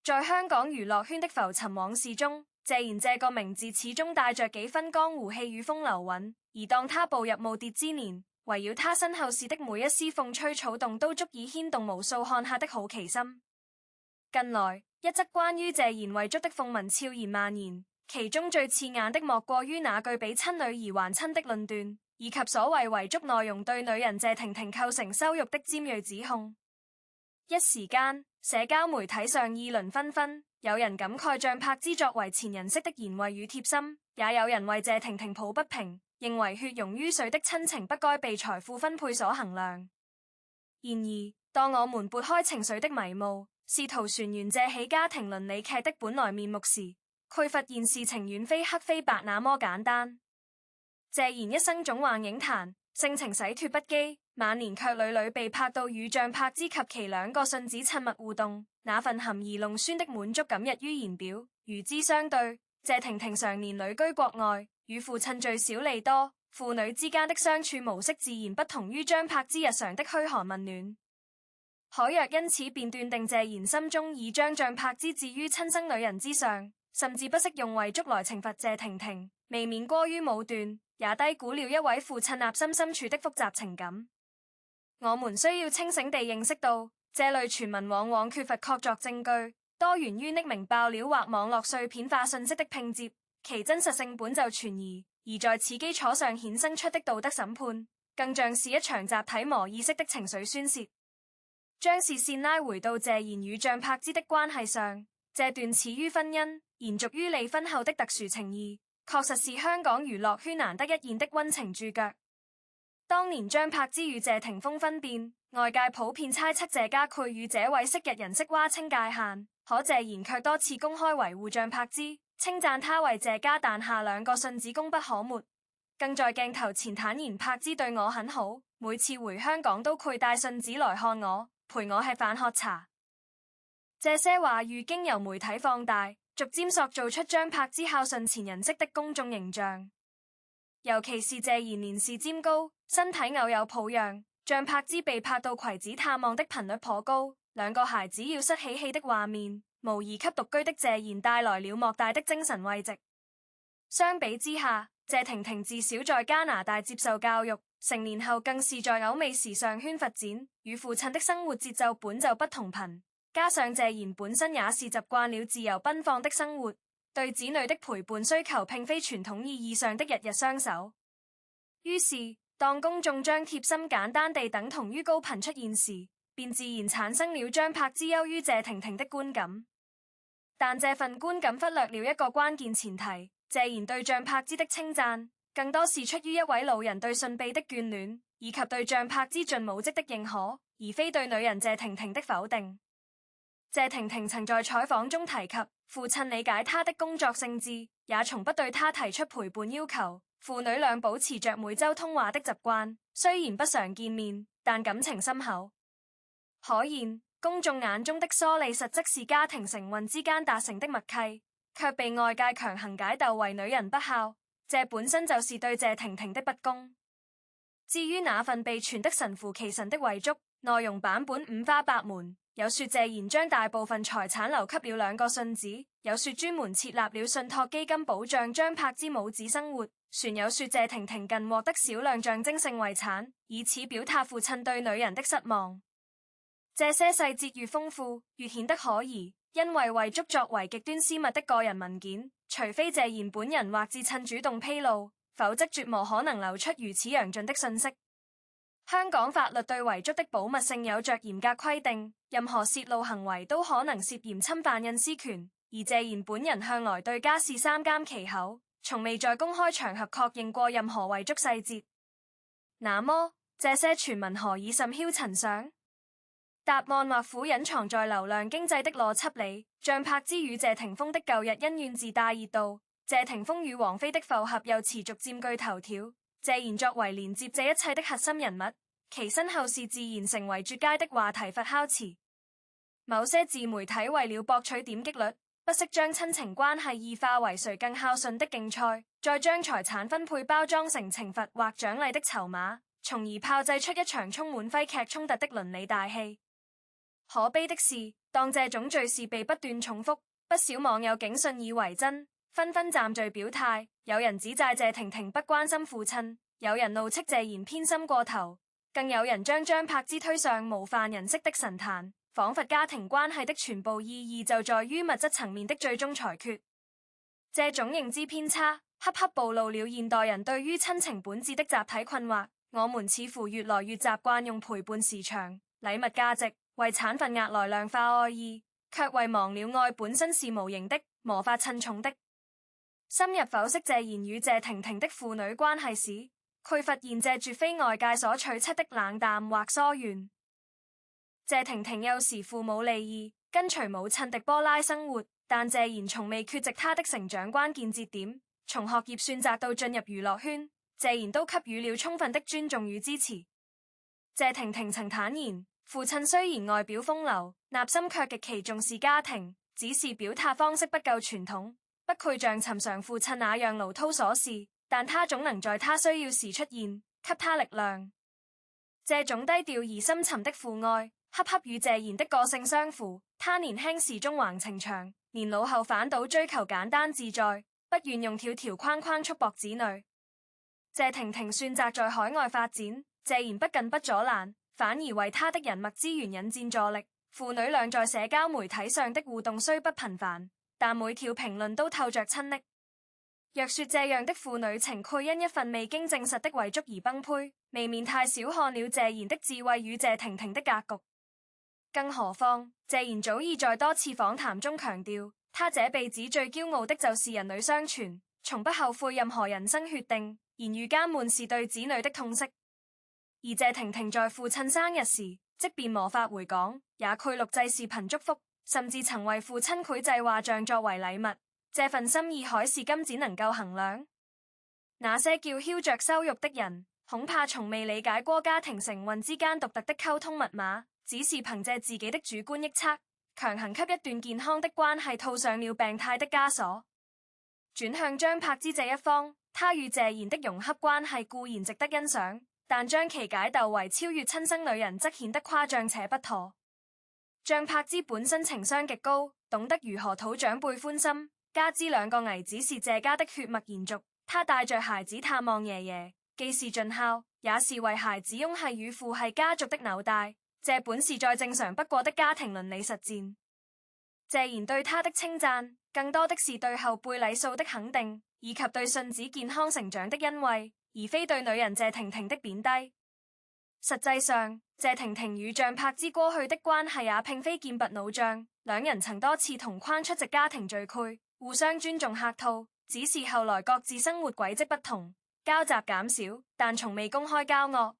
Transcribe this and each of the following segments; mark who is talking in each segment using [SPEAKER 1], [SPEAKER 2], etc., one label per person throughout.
[SPEAKER 1] 在香港娛樂圈的浮沉往事中，謝賢這個名字始終帶着幾分江湖氣與風流韻。而當他步入耄耋之年，圍繞他身後事的每一絲風吹草動都足以牽動無數看客的好奇心。近來，一則關於謝賢遺囑的風聞悄然蔓延，其中最刺眼的莫過於那句比親女兒還親的論斷，以及所謂遺囑內容對女人謝婷婷構成羞辱的尖銳指控。一時間，社交媒體上議論紛紛，有人感慨張柏芝作為前人式的賢惠與貼心，也有人為謝婷婷抱不平，認為血溶於水的親情不該被財富分配所衡量。然而，當我們撥開情緒的迷霧，試圖還原這起家庭倫理劇的本來面目時，卻發現事情遠非黑非白那麼簡單。謝賢一生總橫影壇，性情洗脫不羈，晚年卻屢屢被拍到與張柏芝及其兩個孫子親密互動，那份含飴弄孫的滿足感溢於言表。與之相對，謝婷婷常年旅居國外，與父親聚少離多，父女之間的相處模式自然不同於張柏芝日常的噓寒問暖。可若因此便斷定謝賢心中已將張柏芝置於親生女人之上，甚至不惜用遺囑來懲罰謝婷婷，未免過於武斷，也低估了一位父親內心深處的複雜情感。我們需要清醒地認識到，這類傳聞往往缺乏確鑿證據，多源於匿名爆料或網絡碎片化信息的拼接，其真實性本就存疑。而在此基礎上衍生出的道德審判，更像是一場集體無意識的情緒宣洩。將視線拉回到謝賢與張柏芝的關係上，這段始於婚姻，延續於離婚後的特殊情誼，確實是香港娛樂圈難得一見的溫情注腳。當年張柏芝與謝霆鋒婚變，外界普遍猜測謝家潰與這位昔日人媳劃清界限，可謝賢卻多次公開維護張柏芝，稱讚他為謝家誕下兩個孫子功不可沒，更在鏡頭前坦言柏芝對我很好，每次回香港都攜帶孫子來看我，陪我吃飯喝茶。這些話語經由媒體放大，逐漸塑造出張柏芝孝順前人媳的公眾形象。尤其是謝賢年事尖高，身體偶有抱恙，張柏芝被拍到攜子探望的頻率頗高，兩個孩子要失喜氣的畫面，無疑給獨居的謝賢帶來了莫大的精神慰藉。相比之下，謝婷婷自小在加拿大接受教育，成年後更是在歐美時尚圈發展，與父親的生活節奏本就不同頻，加上謝賢本身也是習慣了自由奔放的生活，對子女的陪伴需求並非傳統意義上的日日相守。於是，當公眾將貼心簡單地等同於高頻出現時，便自然產生了張柏芝優於謝婷婷的觀感。但這份觀感忽略了一個關鍵前提，謝賢對張柏芝的稱讚，更多是出於一位老人對順婢的眷戀，以及對張柏芝盡母職的認可，而非對女人謝婷婷的否定。謝婷婷曾在採訪中提及，父親理解她的工作性質，也從不對她提出陪伴要求。父女倆保持着每周通話的習慣，雖然不常見面，但感情深厚。可見，公眾眼中的疏離實則是家庭成員之間達成的默契，卻被外界強行解讀為女人不孝，這本身就是對謝婷婷的不公。至於那份被傳得神乎其神的遺囑，內容版本五花八門。有說謝賢將大部分財產留給了兩個孫子，有說專門設立了信託基金保障張柏芝母子生活，船有說謝婷婷近獲得少量象徵性遺產，以此表達父親對女人的失望。這些細節越豐富，越顯得可疑，因為遺囑作為極端私密的個人文件，除非謝賢本人或至親主動披露，否則絕無可能流出如此詳盡的信息。香港法律對遺囑的保密性有着嚴格規定，任何洩露行為都可能涉嫌侵犯隱私權，而謝賢本人向來對家事三緘其口，從未在公開場合確認過任何遺囑細節。那麼，這些傳聞何以甚囂塵上？答案或苦隱藏在流量經濟的邏輯裡。張柏芝與謝霆鋒的舊日恩怨自帶熱度，謝霆鋒與王菲的復合又持續佔據頭條。謝賢作為連接這一切的核心人物，其身後事自然成為絕佳的話題發酵池。某些自媒體為了博取點擊率，不惜將親情關係異化為誰更孝順的競賽，再將財產分配包裝成懲罰或獎勵的籌碼，從而炮製出一場充滿徽劇衝突的倫理大戲。可悲的是，當這種敘事被不斷重複，不少網友竟信以為真，紛紛站序表態。有人指責謝婷婷不關心父親，有人怒斥謝賢偏心過頭，更有人將張柏芝推上模範人式的神壇，仿佛家庭關係的全部意義就在於物質層面的最終裁決。這種認知偏差，恰恰暴露了現代人對於親情本質的集體困惑。我們似乎越來越習慣用陪伴時長、禮物價值、遺產份額來量化愛意，卻遺忘了愛本身是無形的、無法稱重的。深入剖析謝賢與謝婷婷的父女關係時，佢發現這絕非外界所取測的冷淡或疏遠。謝婷婷幼時父母離異，跟隨母親迪波拉生活，但謝賢從未缺席她的成長關鍵節點，從學業選擇到進入娛樂圈，謝賢都給予了充分的尊重與支持。謝婷婷曾坦言，父親雖然外表風流，內心卻極其重視家庭，只是表達方式不夠傳統，不會像尋常父親那樣嘮叨瑣事，但他總能在他需要時出現，給他力量。這種低調而深沉的父愛，恰恰與謝賢的個性相符。他年輕時縱橫情場，年老後反倒追求簡單自在，不願用條條框框束縛子女。謝婷婷選擇在海外發展，謝賢不僅不阻攔，反而為他的人脈資源引薦助力。父女倆在社交媒體上的互動雖不頻繁，但每條評論都透着親昵。若說這樣的父女情概因一份未經證實的遺囑而崩潰，未免太小看了謝賢的智慧與謝婷婷的格局。更何況，謝賢早已在多次訪談中強調，他這輩子最驕傲的就是人女雙全，從不後悔任何人生決定。言語間滿是對子女的痛惜。而謝婷婷在父親生日時，即便無法回港，也佢錄製視頻祝福，甚至曾為父親繪製畫像作為禮物。這份心意海是金子能夠衡量？那些叫囂着羞辱的人，恐怕從未理解過家庭成員之間獨特的溝通密碼，只是憑借自己的主觀臆測，強行給一段健康的關係套上了病態的枷鎖。轉向張柏芝這一方，他與謝賢的融洽關係固然值得欣賞，但將其解構為超越親生女人則顯得誇張且不妥。張柏芝本身情商極高，懂得如何討長輩歡心，加之兩個兒子是謝家的血脈延續，他帶着孩子探望爺爺，既是盡孝，也是為孩子翁系與父系家族的紐帶，這本是再正常不過的家庭倫理實踐。謝賢對他的稱讚，更多的是對後輩禮數的肯定，以及對順子健康成長的欣慰，而非對女人謝婷婷的貶低。實際上，謝婷婷與張柏芝過去的關係也並非劍拔弩張，兩人曾多次同框出席家庭聚會，互相尊重客套，只是後來各自生活軌跡不同，交集減少，但從未公開交惡。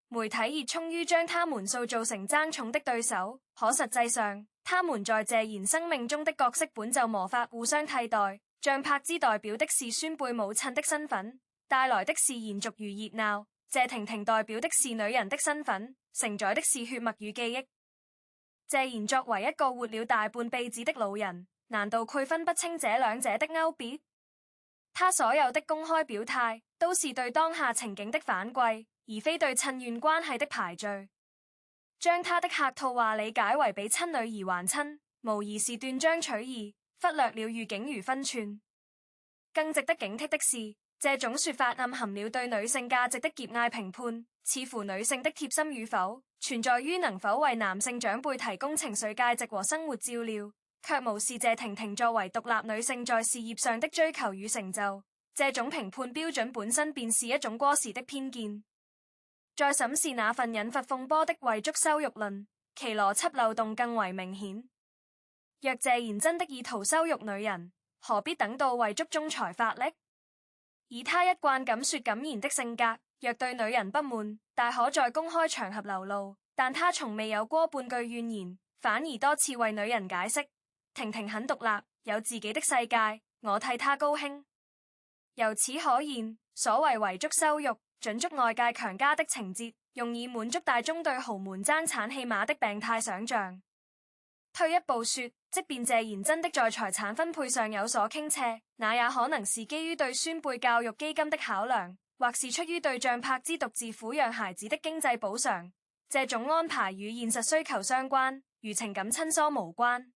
[SPEAKER 1] 媒體熱衷於將他們塑造成爭寵的對手，可實際上，他們在謝賢生命中的角色本就無法互相替代。張柏芝代表的是孫輩母親的身份，帶來的是延續與熱鬧；謝婷婷代表的是女人的身份，承載的是血脈與記憶。謝賢作為一個活了大半輩子的老人，難道區分不清這兩者的勾別？他所有的公開表態，都是對當下情景的反饋，而非對親緣關係的排序。將他的客套話理解為比親女兒還親，無疑是斷章取義，忽略了寓景如分寸。更值得警惕的是，這種說法暗含了對女性價值的狹隘評判，似乎女性的貼心與否，存在於能否為男性長輩提供情緒價值和生活照料，卻無視謝婷婷作為獨立女性在事業上的追求與成就。這種評判標準本身便是一種過時的偏見。再審視那份引發風波的遺囑羞辱論，其邏輯漏洞更為明顯。若謝賢真的意圖羞辱女人，何必等到遺囑中才發力？以他一貫敢說敢言的性格，若對女人不滿，大可在公開場合流露，但他從未有過半句怨言，反而多次為女人解釋。婷婷很獨立，有自己的世界，我替她高興。由此可見，所謂遺囑羞辱，準足外界強加的情節，用以滿足大眾對豪門爭產戲碼的病態想象。退一步說，即便謝賢真的在財產分配上有所傾斜，那也可能是基於對孫輩教育基金的考量，或是出於對張柏芝獨自撫養孩子的經濟補償。這種安排與現實需求相關，與情感親疏無關。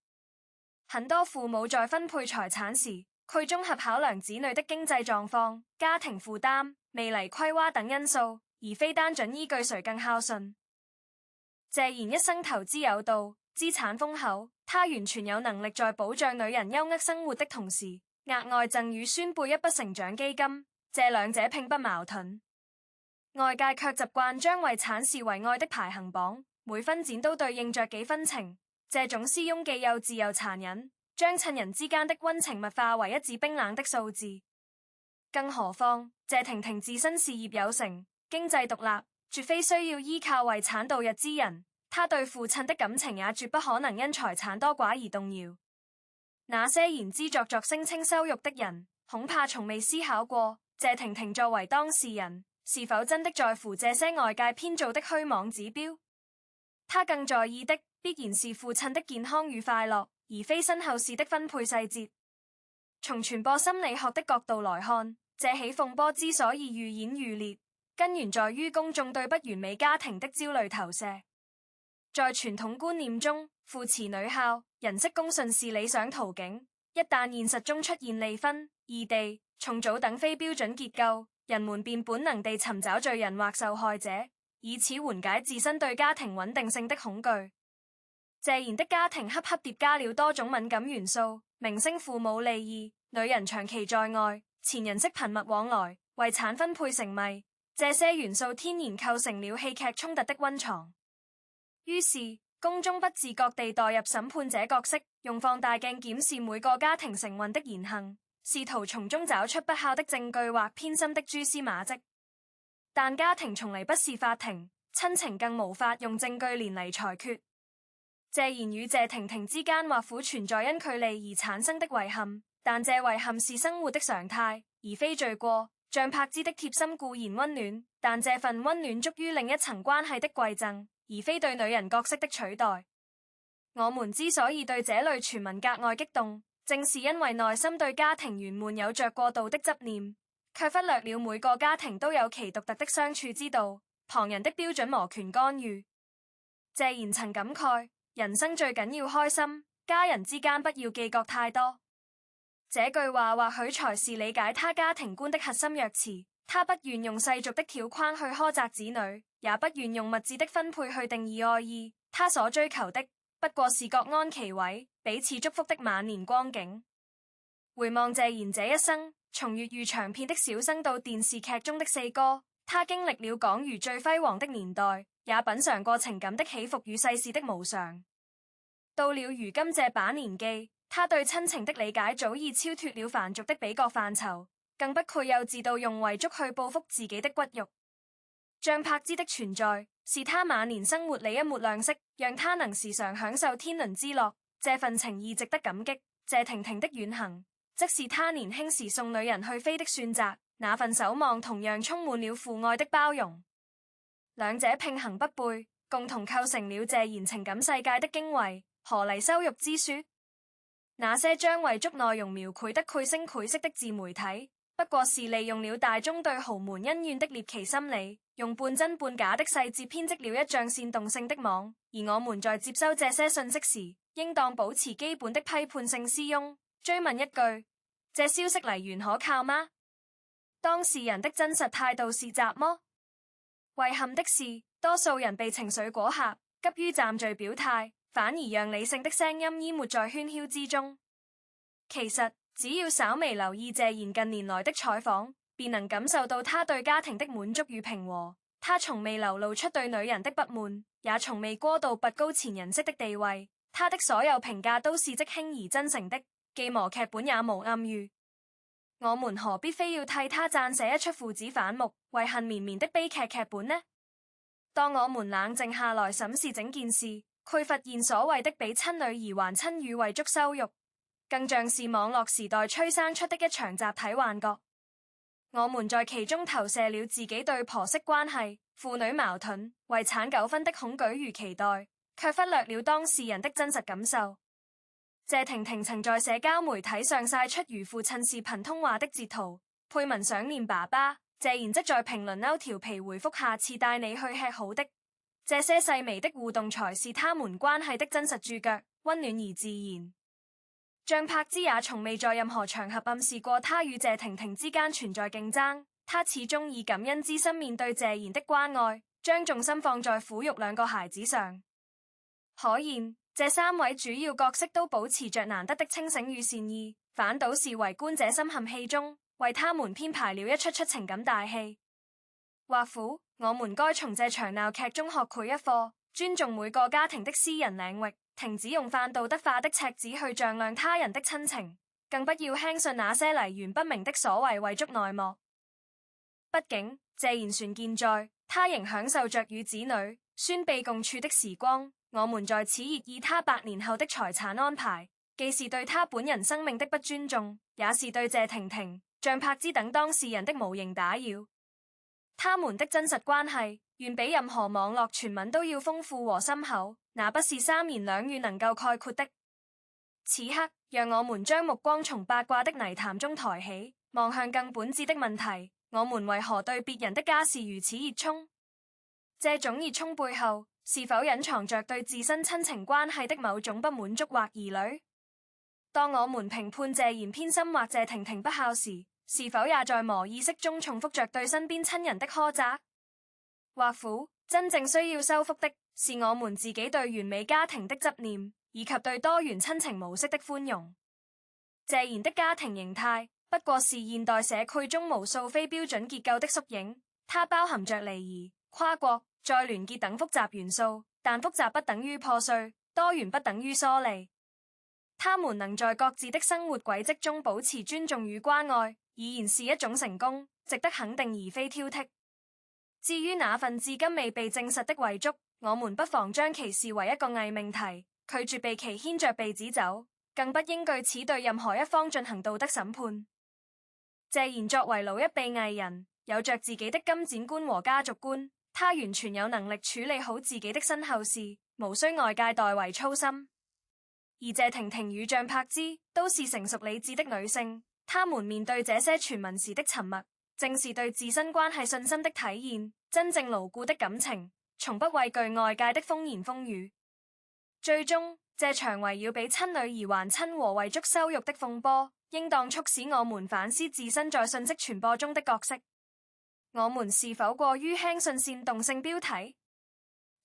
[SPEAKER 1] 很多父母在分配財產時，會綜合考量子女的經濟狀況、家庭負擔、未來規劃等因素，而非單純依據誰更孝順。謝賢一生投資有道，資產豐厚，他完全有能力在保障女人優渥生活的同時，額外贈與孫輩一筆成長基金，這兩者並不矛盾。外界卻習慣將遺產視為愛的排行榜，每分錢都對應着幾分情，這種私庸既幼稚又殘忍，將親人之間的溫情物化為一紙冰冷的數字。更何況謝婷婷自身事業有成，經濟獨立，絕非需要依靠遺產度日之人，她對父親的感情也絕不可能因財產多寡而動搖。那些言之鑿鑿聲稱羞辱的人，恐怕從未思考過謝婷婷作為當事人，是否真的在乎這些外界編造的虛妄指標。她更在意的必然是父親的健康與快樂，而非身後事的分配細節。從傳播心理學的角度來看，這起風波之所以愈演愈烈，根源在於公眾對不完美家庭的焦慮投射。在傳統觀念中，父慈女孝、人式恭順是理想途徑。一旦現實中出現離婚、異地、重組等非標準結構，人們便本能地尋找罪人或受害者，以此緩解自身對家庭穩定性的恐懼。謝賢的家庭恰恰疊加了多種敏感元素：明星父母離異、女人長期在外、前人式頻密往來、遺產分配成謎，這些元素天然構成了戲劇衝突的溫床。於是，公眾不自覺地代入審判者角色，用放大鏡檢視每個家庭成員的言行，試圖從中找出不孝的證據或偏心的蛛絲馬跡。但家庭從來不是法庭，親情更無法用證據連嚟裁決。謝賢與謝婷婷之間或苦存在因距離而產生的遺憾，但這遺憾是生活的常態，而非罪過。像柏芝的貼心固然溫暖，但這份溫暖足於另一層關係的饋贈，而非對女人角色的取代。我們之所以對這類傳聞格外激動，正是因為內心對家庭圓滿有着過度的執念，卻忽略了每個家庭都有其獨特的相處之道，旁人的標準摩拳干預。謝賢曾感慨，人生最緊要開心，家人之間不要計較太多。這句話或許才是理解他家庭觀的核心約詞。他不願用世俗的條框去苛責子女，也不願用物質的分配去定義愛意。他所追求的不過是各安其位、彼此祝福的晚年光景。回望謝賢這一生，從粵語長片的小生到電視劇中的四哥，他經歷了港娛最輝煌的年代，也品嘗過情感的起伏與世事的無常。到了如今這把年紀，他對親情的理解早已超脫了凡俗的比較範疇，更不愧幼稚到用遺囑去報復自己的骨肉。像柏芝的存在，是他晚年生活裏一抹亮色，讓他能時常享受天倫之樂，這份情誼值得感激。謝婷婷的遠行，則是他年輕時送女人去飛的選擇，那份守望同樣充滿了父愛的包容。兩者並行不悖，共同構成了謝賢情感世界的經緯，何嚟羞辱之說？那些將遺囑內容描繪得繪聲繪色的自媒體，不過是利用了大眾對豪門恩怨的獵奇心理，用半真半假的細節編織了一張煽動性的網。而我們在接收這些信息時，應當保持基本的批判性思擁，追問一句：這消息來源可靠嗎？當事人的真實態度是雜麼？遺憾的是，多數人被情緒裹挾，急於站序表態，反而讓理性的聲音淹沒在喧囂之中。其實，只要稍微留意謝賢近年來的採訪，便能感受到他對家庭的滿足與平和。他從未流露出對女人的不滿，也從未過度拔高前人式的地位。他的所有評價都是即興而真誠的，既無劇本也無暗喻。我們何必非要替他撰寫一出父子反目、遺恨綿綿的悲劇劇本呢？當我們冷靜下來審視整件事，會發現所謂的比親女兒還親與遺囑羞辱，更像是網絡時代催生出的一場集體幻覺。我們在其中投射了自己對婆媳關係、父女矛盾、遺產糾紛的恐懼與期待，卻忽略了當事人的真實感受。謝婷婷曾在社交媒體上曬出與父親視頻通話的截圖，配文想念爸爸。謝賢則在評論勾調皮回覆下次帶你去吃好的。這些細微的互動才是他們關係的真實注腳，溫暖而自然。張柏芝也從未在任何場合暗示過他與謝婷婷之間存在競爭，他始終以感恩之心面對謝賢的關愛，將重心放在撫育兩個孩子上。可見這三位主要角色都保持着難得的清醒與善意，反倒是圍觀者深陷戲中，為他們編排了一出出情感大戲。或苦，我們該從這場鬧劇中學會一課，尊重每個家庭的私人領域，停止用泛道德化的尺子去丈量他人的親情，更不要輕信那些來源不明的所謂遺囑內幕。畢竟謝賢船健在，他仍享受着與子女孫輩共處的時光。我們在此熱議他百年後的財產安排，既是對他本人生命的不尊重，也是對謝婷婷、張柏芝等當事人的無形打擾。他們的真實關係，遠比任何網絡傳聞都要豐富和深厚，那不是三言兩語能夠概括的。此刻，讓我們將目光從八卦的泥潭中抬起，望向更本質的問題：我們為何對別人的家事如此熱衷？這種熱衷背後，是否隱藏着對自身親情關係的某種不滿足或疑慮？當我們評判謝賢偏心或謝婷婷不孝時，是否也在無意識中重複着對身邊親人的苛責？或苦，真正需要修復的是我們自己對完美家庭的執念，以及對多元親情模式的寬容。謝賢的家庭形態不過是現代社區中無數非標準結構的縮影，它包含着離異、跨國、再聯結等複雜元素，但複雜不等於破碎，多元不等於疏離。他們能在各自的生活軌跡中保持尊重與關愛，已然是一種成功，值得肯定而非挑剔。至於那份至今未被證實的遺囑，我們不妨將其視為一個偽命題，拒絕被其牽着鼻子走，更不應據此對任何一方進行道德審判。謝賢作為老一輩藝人，有着自己的金錢觀和家族觀，他完全有能力處理好自己的身後事，無需外界代為操心。而謝婷婷與張柏芝都是成熟理智的女性，她們面對這些傳聞時的沉默，正是對自身關係信心的體現。真正牢固的感情，從不畏懼外界的風言風語。最終，這場圍繞比親女兒還親和遺囑羞辱的風波，應當促使我們反思自身在信息傳播中的角色。我們是否過於輕信煽動性標題？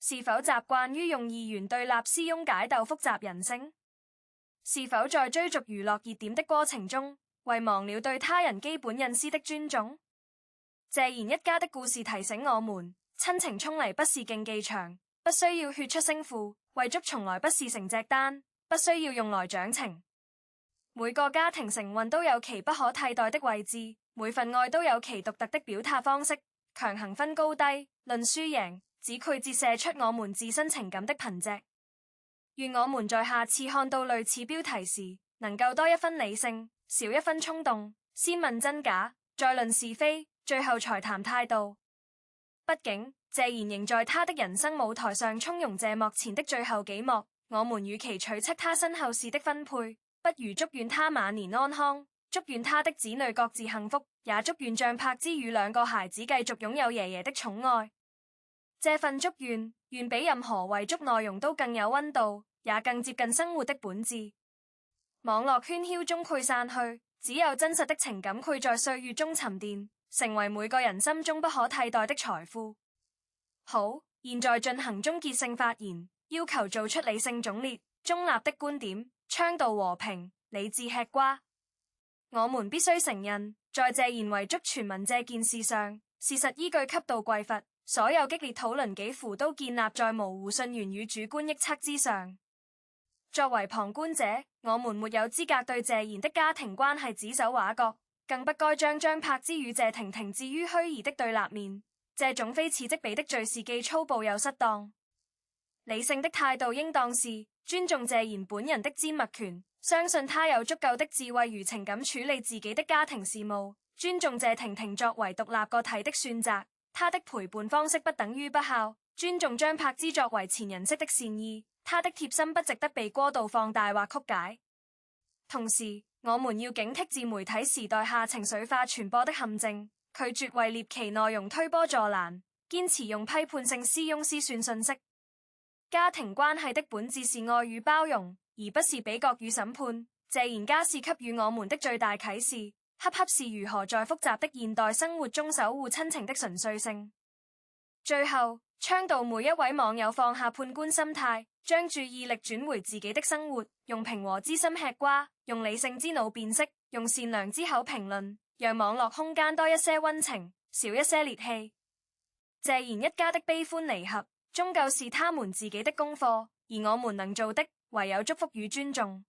[SPEAKER 1] 是否習慣於用二元對立私翁解鬥複雜人性？是否在追逐娛樂熱點的過程中，遺忘了對他人基本隱私的尊重？謝賢一家的故事提醒我們，親情從來不是競技場，不需要血出勝負；遺囑從來不是成績單，不需要用來獎情。每個家庭成員都有其不可替代的位置，每份愛都有其獨特的表達方式。強行分高低，論輸贏，只會折射出我們自身情感的貧瘠。願我們在下次看到類似標題時，能夠多一分理性，少一分衝動，先問真假，再論是非，最後才談態度。畢竟謝賢仍在他的人生舞台上從容謝幕前的最後幾幕，我們與其取測他身後事的分配，不如祝願他晚年安康，祝願他的子女各自幸福，也祝願張柏芝與兩個孩子繼續擁有爺爺的寵愛。這份祝願，願比任何遺囑內容都更有溫度，也更接近生活的本質。網絡喧囂中潰散去，只有真實的情感會在歲月中沉澱，成為每個人心中不可替代的財富。好，現在進行終結性發言，要求做出理性總列、中立的觀點，倡導和平、理智吃瓜。我們必須承認，在謝賢遺囑傳聞這件事上，事實依據級度匱乏。所有激烈討論幾乎都建立在模糊信源與主觀臆測之上。作為旁觀者，我們沒有資格對謝賢的家庭關係指手畫腳，更不該將張柏芝與謝婷婷置於虛擬的對立面。這種非此即彼的敘事既粗暴又失當。理性的態度應當是尊重謝賢本人的緘默權，相信他有足夠的智慧與情感處理自己的家庭事務，尊重謝婷婷作為獨立個體的選擇。他的陪伴方式不等於不孝，尊重張柏芝作為前人式的善意，他的貼心不值得被過度放大或曲解。同時，我們要警惕自媒體時代下情緒化傳播的陷阱，拒絕為獵奇內容推波助瀾，堅持用批判性私庸思算信息。家庭關係的本質是愛與包容，而不是比較與審判。謝賢家是給予我們的最大啟示，恰恰是如何在複雜的現代生活中守護親情的純粹性。最後，倡導每一位網友放下判官心態，將注意力轉回自己的生活，用平和之心吃瓜，用理性之腦辨識，用善良之口評論，讓網絡空間多一些溫情，少一些烈氣。謝賢一家的悲歡離合，終究是他們自己的功課，而我們能做的，唯有祝福與尊重。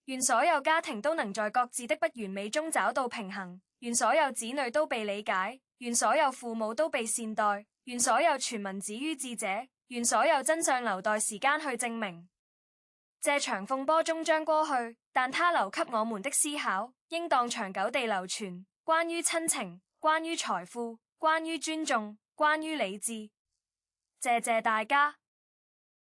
[SPEAKER 1] 願所有家庭都能在各自的不完美中找到平衡，願所有子女都被理解，願所有父母都被善待，願所有傳聞止於智者，願所有真相留待時間去證明。這場風波終將過去，但它留給我們的思考，應當長久地流傳。關於親情，關於財富，關於尊重，關於理智。謝謝大家。